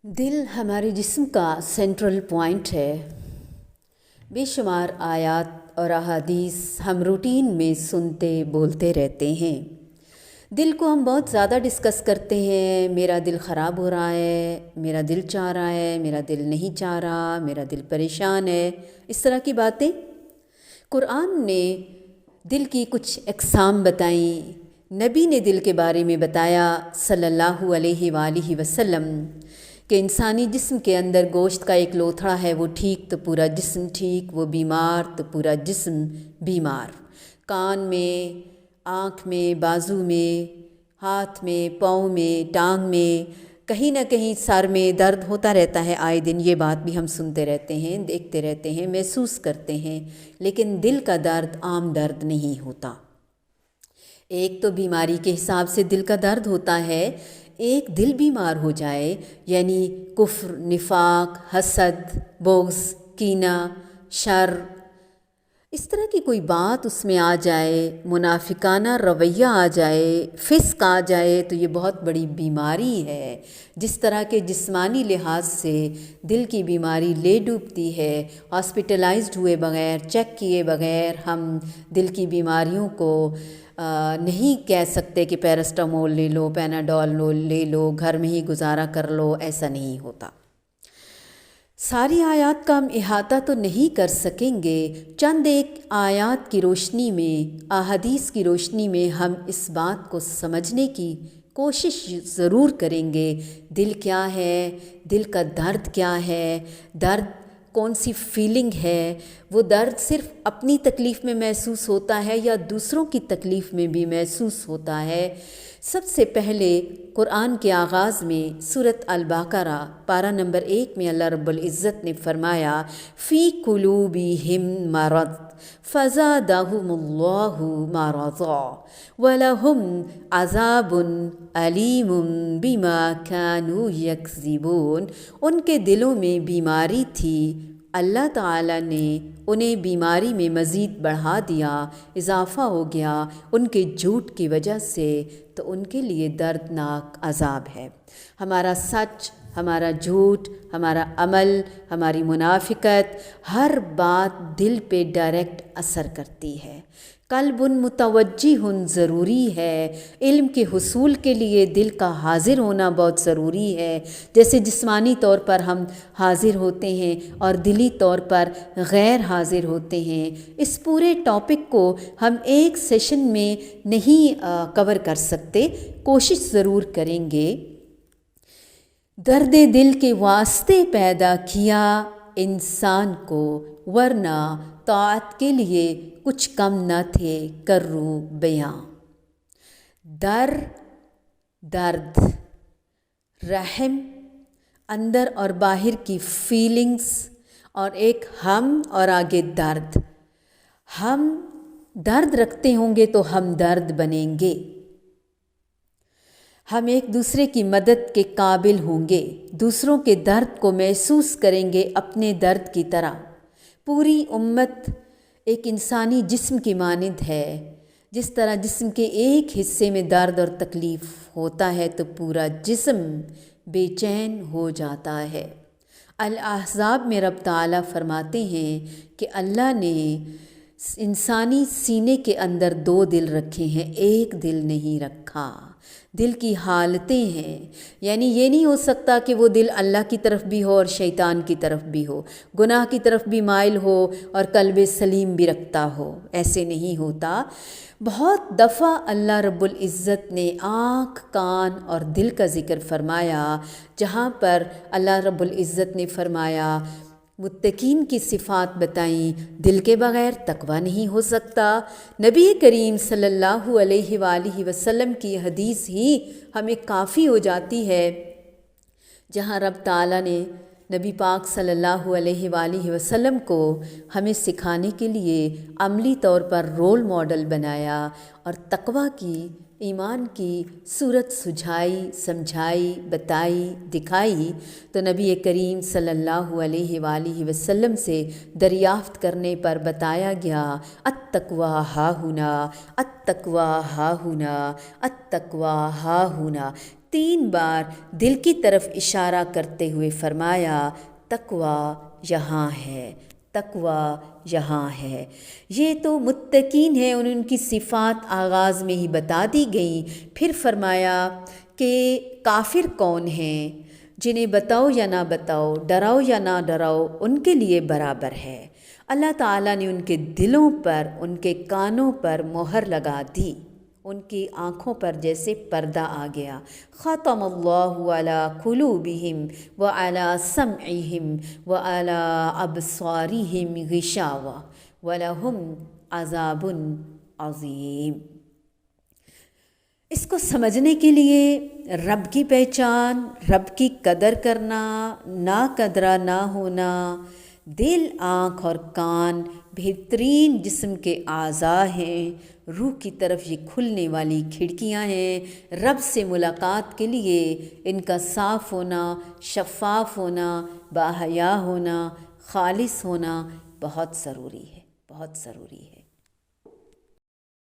دل ہمارے جسم کا سینٹرل پوائنٹ ہے۔ بے شمار آیات اور احادیث ہم روٹین میں سنتے بولتے رہتے ہیں۔ دل کو ہم بہت زیادہ ڈسکس کرتے ہیں، میرا دل خراب ہو رہا ہے، میرا دل چاہ رہا ہے، میرا دل نہیں چاہ رہا، میرا دل پریشان ہے، اس طرح کی باتیں۔ قرآن نے دل کی کچھ اقسام بتائیں، نبی نے دل کے بارے میں بتایا صلی اللہ علیہ وآلہ وسلم کہ انسانی جسم کے اندر گوشت کا ایک لوتھڑا ہے، وہ ٹھیک تو پورا جسم ٹھیک، وہ بیمار تو پورا جسم بیمار۔ کان میں، آنکھ میں، بازو میں، ہاتھ میں، پاؤں میں، ٹانگ میں، کہیں نہ کہیں سر میں درد ہوتا رہتا ہے آئے دن۔ یہ بات بھی ہم سنتے رہتے ہیں، دیکھتے رہتے ہیں، محسوس کرتے ہیں، لیکن دل کا درد عام درد نہیں ہوتا۔ ایک تو بیماری کے حساب سے دل کا درد ہوتا ہے، ایک دل بیمار ہو جائے یعنی کفر، نفاق، حسد، بغض، کینہ، شر، اس طرح کی کوئی بات اس میں آ جائے، منافقانہ رویہ آ جائے، فسق آ جائے، تو یہ بہت بڑی بیماری ہے۔ جس طرح کے جسمانی لحاظ سے دل کی بیماری لے ڈوبتی ہے، ہاسپٹلائزڈ ہوئے بغیر، چیک کیے بغیر ہم دل کی بیماریوں کو نہیں کہہ سکتے کہ پیرسٹامول لے لو، پیناڈول لے لو، گھر میں ہی گزارا کر لو، ایسا نہیں ہوتا۔ ساری آیات کا ہم احاطہ تو نہیں کر سکیں گے، چند ایک آیات کی روشنی میں، احادیث کی روشنی میں ہم اس بات کو سمجھنے کی کوشش ضرور کریں گے۔ دل کیا ہے، دل کا درد کیا ہے، درد کون سی فیلنگ ہے، وہ درد صرف اپنی تکلیف میں محسوس ہوتا ہے یا دوسروں کی تکلیف میں بھی محسوس ہوتا ہے۔ سب سے پہلے قرآن کے آغاز میں سورۃ البقرہ پارہ نمبر 1 میں اللہ رب العزت نے فرمایا فی قلوبہم مرض فزادہم اللہ مرضا ولہم عذاب علیم بما کانوا یکذبون۔ ان کے دلوں میں بیماری تھی، اللہ تعالیٰ نے انہیں بیماری میں مزید بڑھا دیا، اضافہ ہو گیا ان کے جھوٹ کی وجہ سے، تو ان کے لیے دردناک عذاب ہے۔ ہمارا سچ، ہمارا جھوٹ، ہمارا عمل، ہماری منافقت، ہر بات دل پہ ڈائریکٹ اثر کرتی ہے۔ قلب متوجہ ضروری ہے۔ علم کے حصول کے لیے دل کا حاضر ہونا بہت ضروری ہے۔ جیسے جسمانی طور پر ہم حاضر ہوتے ہیں اور دلی طور پر غیر حاضر ہوتے ہیں۔ اس پورے ٹاپک کو ہم ایک سیشن میں نہیں کور کر سکتے، کوشش ضرور کریں گے۔ درد دل کے واسطے پیدا کیا انسان کو، ورنہ طاعت کے لیے کچھ کم نہ تھے کرو بیاں۔ درد، رحم، اندر اور باہر کی فیلنگز، اور ایک ہم اور آگے درد۔ ہم درد رکھتے ہوں گے تو ہم درد بنیں گے۔ ہم ایک دوسرے کی مدد کے قابل ہوں گے، دوسروں کے درد کو محسوس کریں گے اپنے درد کی طرح۔ پوری امت ایک انسانی جسم کی مانند ہے۔ جس طرح جسم کے ایک حصے میں درد اور تکلیف ہوتا ہے تو پورا جسم بے چین ہو جاتا ہے۔ الاحزاب میں رب تعالیٰ فرماتے ہیں کہ اللہ نے انسانی سینے کے اندر 2 دل رکھے ہیں، ایک دل نہیں رکھا۔ دل کی حالتیں ہیں، یعنی یہ نہیں ہو سکتا کہ وہ دل اللہ کی طرف بھی ہو اور شیطان کی طرف بھی ہو، گناہ کی طرف بھی مائل ہو اور قلب سلیم بھی رکھتا ہو، ایسے نہیں ہوتا۔ بہت دفعہ اللہ رب العزت نے آنکھ، کان اور دل کا ذکر فرمایا، جہاں پر اللہ رب العزت نے فرمایا متقین کی صفات بتائیں، دل کے بغیر تقویٰ نہیں ہو سکتا۔ نبی کریم صلی اللہ علیہ وآلہ وسلم کی حدیث ہی ہمیں کافی ہو جاتی ہے، جہاں رب تعالیٰ نے نبی پاک صلی اللہ علیہ وآلہ وسلم کو ہمیں سکھانے کے لیے عملی طور پر رول ماڈل بنایا اور تقویٰ کی، ایمان کی صورت سجھائی، سمجھائی، بتائی، دکھائی۔ تو نبی کریم صلی اللہ علیہ وآلہ وسلم سے دریافت کرنے پر بتایا گیا التقویٰ ہاہنا، التقویٰ ہاہنا، التقویٰ ہاہنا۔ 3 بار دل کی طرف اشارہ کرتے ہوئے فرمایا تقویٰ یہاں ہے، تقویٰ یہاں ہے۔ یہ تو متقین ہیں، ان کی صفات آغاز میں ہی بتا دی گئیں۔ پھر فرمایا کہ کافر کون ہیں، جنہیں بتاؤ یا نہ بتاؤ، ڈراؤ یا نہ ڈراؤ، ان کے لیے برابر ہے۔ اللہ تعالیٰ نے ان کے دلوں پر، ان کے کانوں پر مہر لگا دی، ان کی آنکھوں پر جیسے پردہ آ گیا۔ ختم اللہ علی قلوبہم وعلی سمعہم وعلی ابصارہم غشاوہ ولہم عذاب عظیم۔ اس کو سمجھنے کے لیے رب کی پہچان، رب کی قدر کرنا، نا قدرہ نہ ہونا، دل، آنکھ اور کان بہترین جسم کے اعضاء ہیں، روح کی طرف یہ کھلنے والی کھڑکیاں ہیں۔ رب سے ملاقات کے لیے ان کا صاف ہونا، شفاف ہونا، باحیا ہونا، خالص ہونا بہت ضروری ہے، بہت ضروری ہے۔